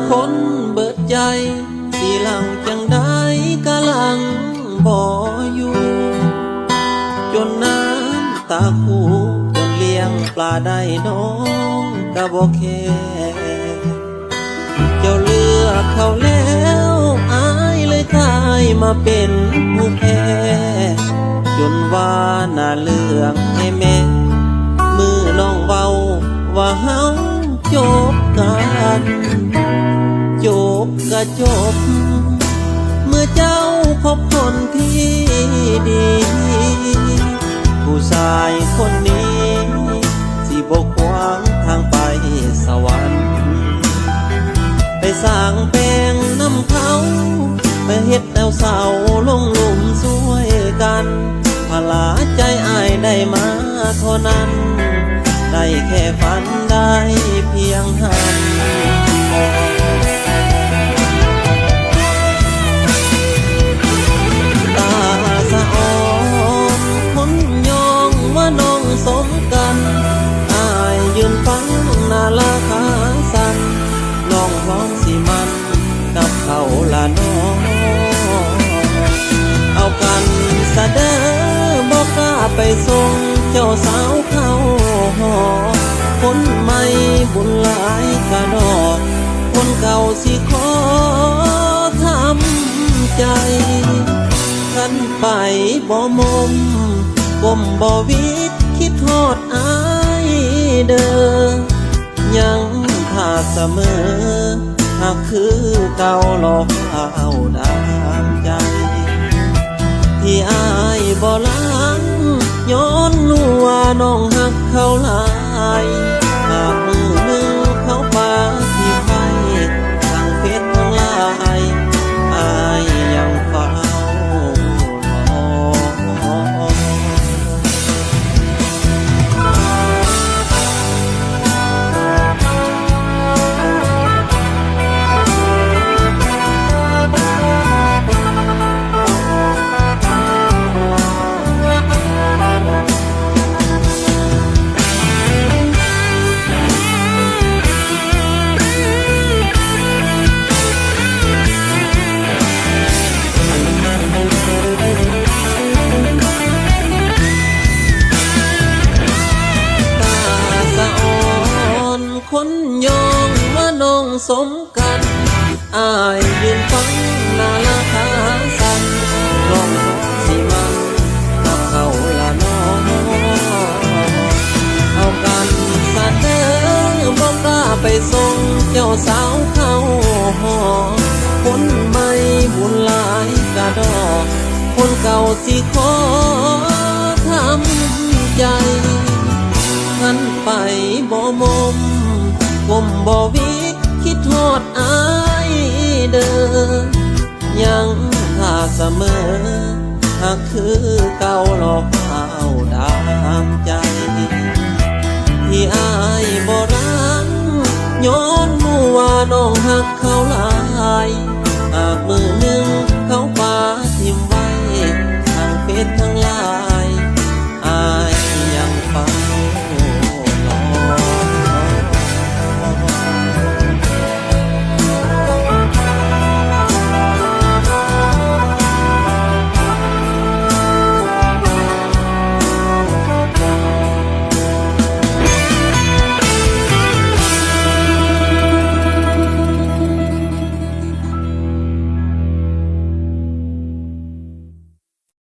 คนเบิดใจสีหลังจังได้กะลังบ่อยู่จนน้ำตาคูจนเลี้ยงปลาได้น้องกะบ่แค่เจ้าเลือกเขาแล้วอายเลยกลายมาเป็นผู้แพ้จนว่าน่าเลือกให้แม่มือน้องเว้าว่าเฮาจบกันจบก็จบเมื่อเจ้าพบคนที่ดีผู้ชายคนนี้สิบ่ขวางทางไปสวรรค์ไปสร้างเพลงนำเขาไปเฮ็ดแนวเศร้าลงหลุมสวยกันพลาใจอ้ายได้มาเท่านั้นได้แค่ฝันได้เพียงหันตาสะอ่อนคนยองว่าน้องสมกันอ้ายยืนฟังหน้าลาขาสั่นน้องพร้อมสิมันกับเขาละน้องเอากันซะเด้อบอกกล้าไปส่งเจ้าสาวเข้าหอคนใหม่บุญหลายกะดอกคนเก่าสิขอทำใจกันไปบ่มมก้มบ่วิดคิดทอดอายเด้อยังขาดเสมอหากคือเก่าหลอกเอาดามใจที่อายบ่ล้างย้อนรู้ว่าน้องหักเขาหลายหากมือหนึ่งเขาปาที่ไฟทางเฟซทางไลน์อายยังเฝ้ารอคนยองว่าน้องสมกันอ้ายยืนฟังหน้าลาขาสั่นลองสิมันกับเขาละน้องเอากันซะเด้อบ่กล้าไปส่งเจ้าสาวเข้าหอคนใหม่บุญหลายกะดอกคนเก่าสิขอทำใจหันไปบ่มมก้มบ่วิดคิดทอดอายเด้อยังขาดเสมอหากคือเก่าหลอกเอาดามใจที่อายบ่รักย้อนรู้ว่าน้องหักเขาหลาย